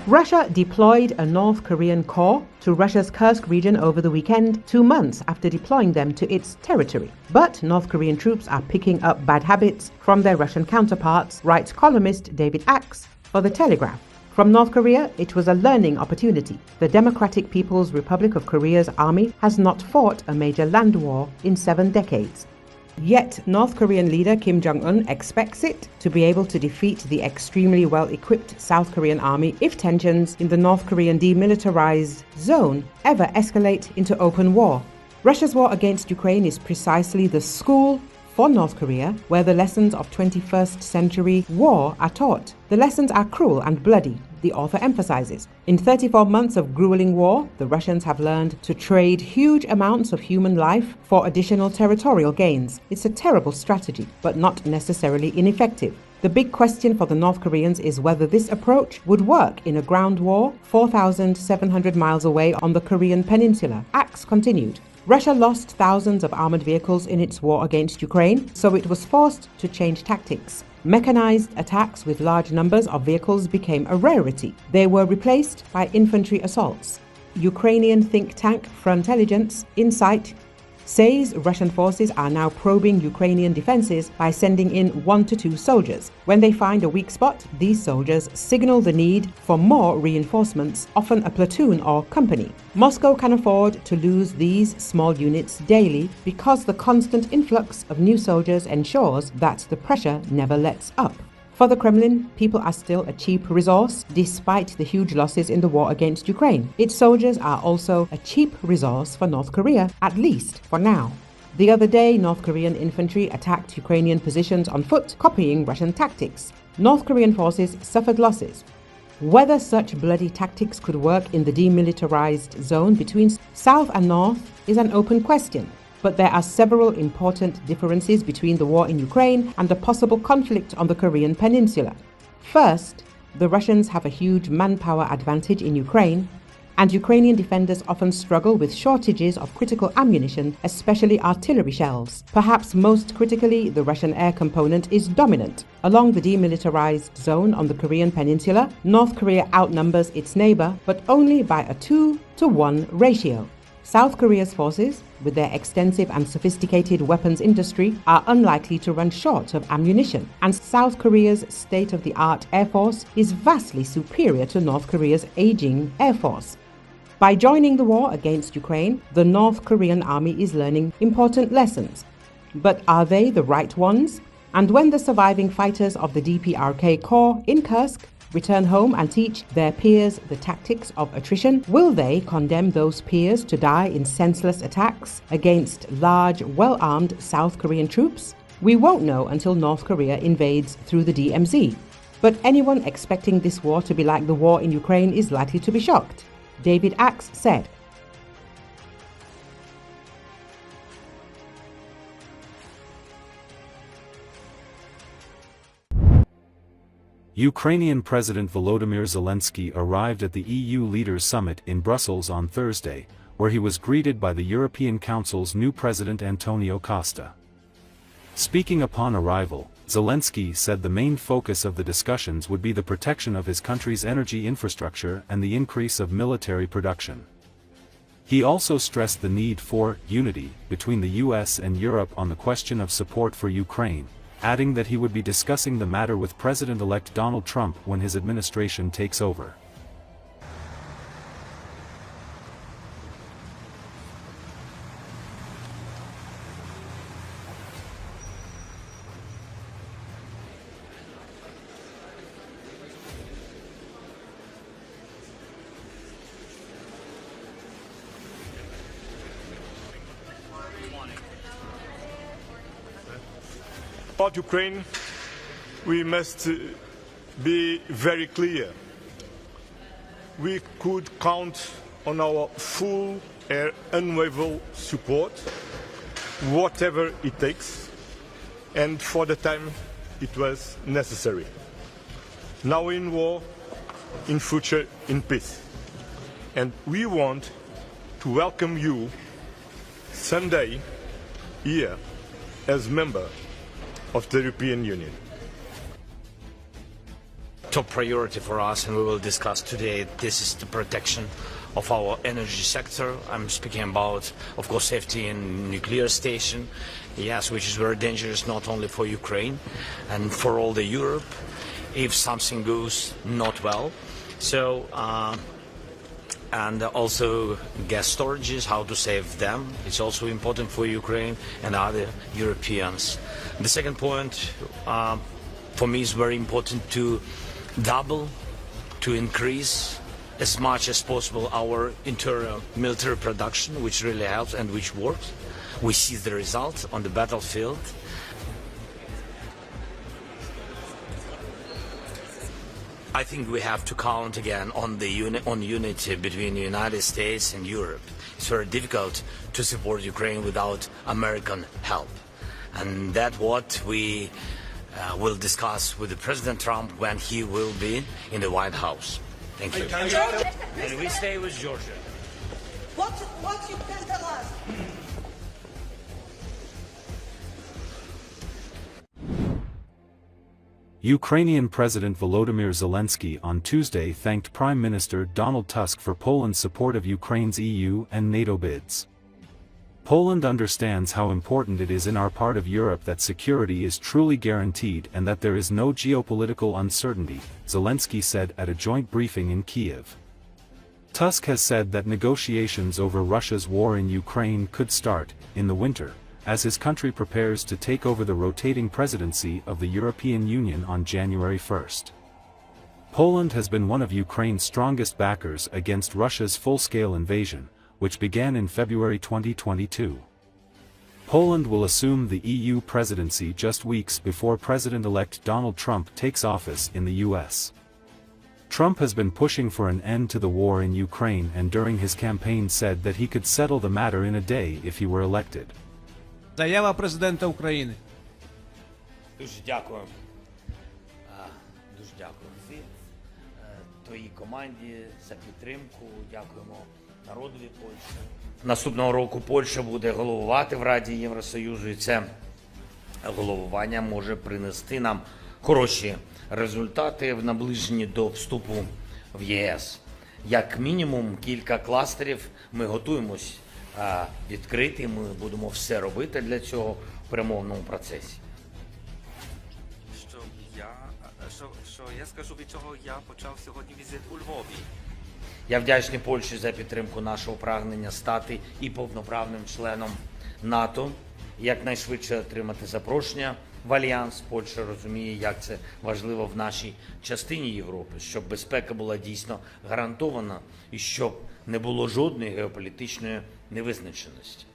Russia deployed a North Korean corps to Russia's Kursk region over the weekend, 2 months after deploying them to its territory. But North Korean troops are picking up bad habits from their Russian counterparts, writes columnist David Axe for The Telegraph. From North Korea, it was a learning opportunity. The Democratic People's Republic of Korea's army has not fought a major land war in 7 decades. Yet, North Korean leader Kim Jong-un expects it to be able to defeat the extremely well-equipped South Korean army if tensions in the North Korean demilitarized zone ever escalate into open war. Russia's war against Ukraine is precisely the school for North Korea where the lessons of 21st century war are taught. The lessons are cruel and bloody, the author emphasizes. In 34 months of grueling war, the Russians have learned to trade huge amounts of human life for additional territorial gains. It's a terrible strategy, but not necessarily ineffective. The big question for the North Koreans is whether this approach would work in a ground war 4,700 miles away on the Korean peninsula. Axe continued. Russia lost thousands of armored vehicles in its war against Ukraine, so it was forced to change tactics. Mechanized attacks with large numbers of vehicles became a rarity. They were replaced by infantry assaults. Ukrainian think tank Frontelligence Insight says Russian forces are now probing Ukrainian defenses by sending in 1 to 2 soldiers. When they find a weak spot, these soldiers signal the need for more reinforcements, often a platoon or company. Moscow can afford to lose these small units daily because the constant influx of new soldiers ensures that the pressure never lets up. For the Kremlin, people are still a cheap resource despite the huge losses in the war against Ukraine. Its soldiers are also a cheap resource for North Korea, at least for now. The other day, North Korean infantry attacked Ukrainian positions on foot, copying Russian tactics. North Korean forces suffered losses. Whether such bloody tactics could work in the demilitarized zone between South and North is an open question. But there are several important differences between the war in Ukraine and the possible conflict on the Korean peninsula. First, the Russians have a huge manpower advantage in Ukraine, and Ukrainian defenders often struggle with shortages of critical ammunition, especially artillery shells. Perhaps most critically, the Russian air component is dominant. Along the demilitarized zone on the Korean peninsula, North Korea outnumbers its neighbor, but only by a 2-to-1 ratio. South Korea's forces, with their extensive and sophisticated weapons industry, are unlikely to run short of ammunition, and South Korea's state-of-the-art air force is vastly superior to North Korea's aging air force. By joining the war against Ukraine, the North Korean army is learning important lessons. But are they the right ones? And when the surviving fighters of the DPRK Corps in Kursk return home and teach their peers the tactics of attrition, will they condemn those peers to die in senseless attacks against large, well-armed South Korean troops? We won't know until North Korea invades through the DMZ. But anyone expecting this war to be like the war in Ukraine is likely to be shocked. David Axe said. Ukrainian President Volodymyr Zelensky arrived at the EU Leaders' Summit in Brussels on Thursday, where he was greeted by the European Council's new president Antonio Costa. Speaking upon arrival, Zelensky said the main focus of the discussions would be the protection of his country's energy infrastructure and the increase of military production. He also stressed the need for unity between the US and Europe on the question of support for Ukraine, adding that he would be discussing the matter with President-elect Donald Trump when his administration takes over. About Ukraine, we must be very clear. We could count on our full and unwavering support, whatever it takes, and for the time it was necessary. Now in war, in future in peace. And we want to welcome you someday here as member of the European Union. Top priority for us, and we will discuss today, this is the protection of our energy sector. I'm speaking about, of course, safety in nuclear station, yes, which is very dangerous not only for Ukraine and for all the Europe if something goes not well. So, and also gas storages, how to save them. It's also important for Ukraine and other Europeans. The second point for me is very important to increase as much as possible our internal military production, which really helps and which works. We see the results on the battlefield. I think we have to count again on the unity between the United States and Europe. It's very difficult to support Ukraine without American help. And that's what we will discuss with President Trump when he will be in the White House. Thank you. And we stay with Georgia. What you can tell us? Ukrainian President Volodymyr Zelensky on Tuesday thanked Prime Minister Donald Tusk for Poland's support of Ukraine's EU and NATO bids. Poland understands how important it is in our part of Europe that security is truly guaranteed and that there is no geopolitical uncertainty, Zelensky said at a joint briefing in Kyiv. Tusk has said that negotiations over Russia's war in Ukraine could start, in the winter, as his country prepares to take over the rotating presidency of the European Union on January 1st. Poland has been one of Ukraine's strongest backers against Russia's full-scale invasion, which began in February 2022. Poland will assume the EU presidency just weeks before President-elect Donald Trump takes office in the US. Trump has been pushing for an end to the war in Ukraine and during his campaign said that he could settle the matter in a day if he were elected. Заява президента України. Дуже дякую. Дуже дякую твоїй команді за підтримку. Дякуємо народові Польщі. Наступного року Польща буде головувати в Раді Євросоюзу, і це головування може принести нам хороші результати в наближенні до вступу в ЄС. Як мінімум кілька кластерів ми готуємось відкрити, ми будемо все робити для цього в перемовному процесі. Що я скажу, від чого я почав сьогодні візит у Львові. Я вдячний Польщі за підтримку нашого прагнення стати і повноправним членом НАТО, якнайшвидше отримати запрошення в Альянс. Польща розуміє, як це важливо в нашій частині Європи, щоб безпека була дійсно гарантована і щоб не було жодної геополітичної невизначеності.